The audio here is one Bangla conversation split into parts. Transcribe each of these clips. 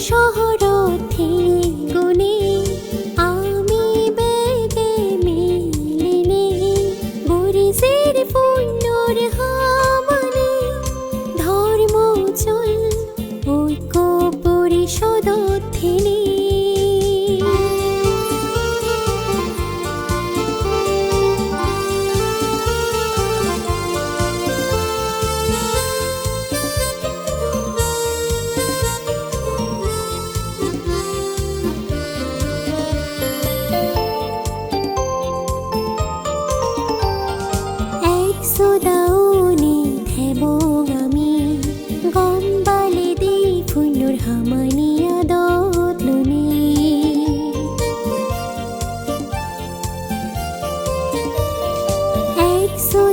শহরথে গুণে আমি বেগে মিলিনে বরিশের পুণ্যর হামনে ধর্ম চল ঐক্য পরিষদথেনে দাউনি থেবং আমি গম্বালে দি ফুন্নুর হামানিয়া দতলুনি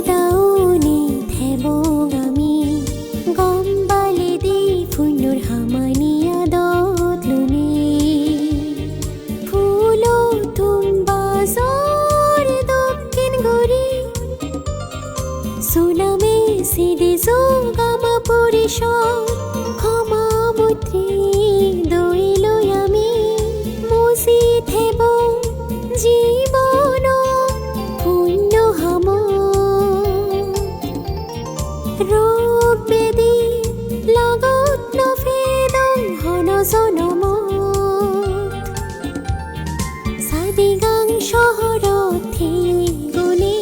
দাউনি থেবং আমি গম্বালে দি ফুন্নুর হামানিয়া দতলুনি ফুলো তুম্বা জোর দক্ষিণ গড়ি সুনামে সিদে যোগামা পরিষদ ক্ষমা মৈত্রী দইলৈ আমি মুচি থেব জীবন পুণ্য হাম ৰোগ বেদী লগত নভেদং হন জনমত সাদিগাং শহৰথে গুণে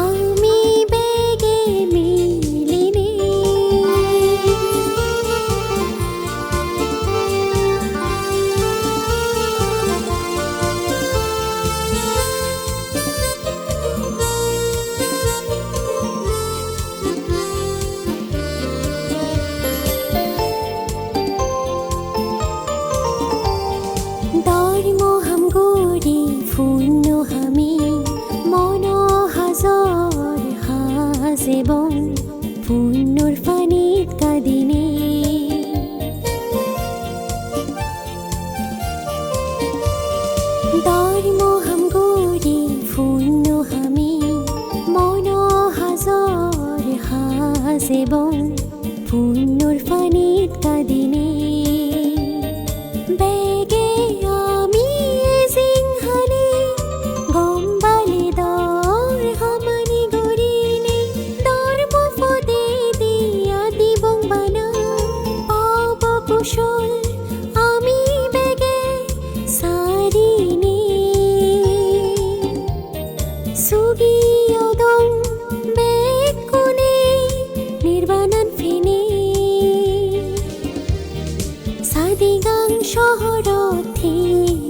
আমি বেগে মিলিনে ধর্ম হাম গড়ি পুণ্য হামি মন হাজর হাজেবং পুণ্যর ফানিত কাদিনে ধর্ম হাম গড়ি পুণ্য হামি মন হাজর হাজেবং পুণ্যর ফানিত কাদিনে বেগে আমি সিংহানে গম্বালে দর হামানি গরিনে ধর্ম পদে দিয়া দিবং বানা পাব কুশল আমি বেগে সারিনে সুগিয়দং বেকুনে নির্বাণান ফেনে সাদিগাং শহরথে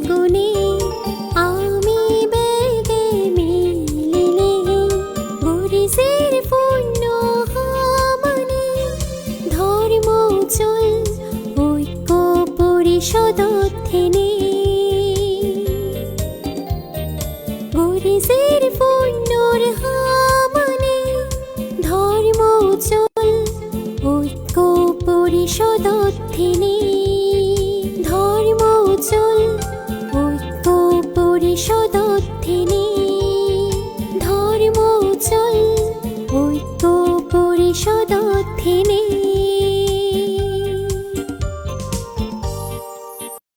গুণে আমি বেগে মিলিনে বরিশের পুণ্য হামনে ধর্ম চল ঐক্য পরিষদথেনে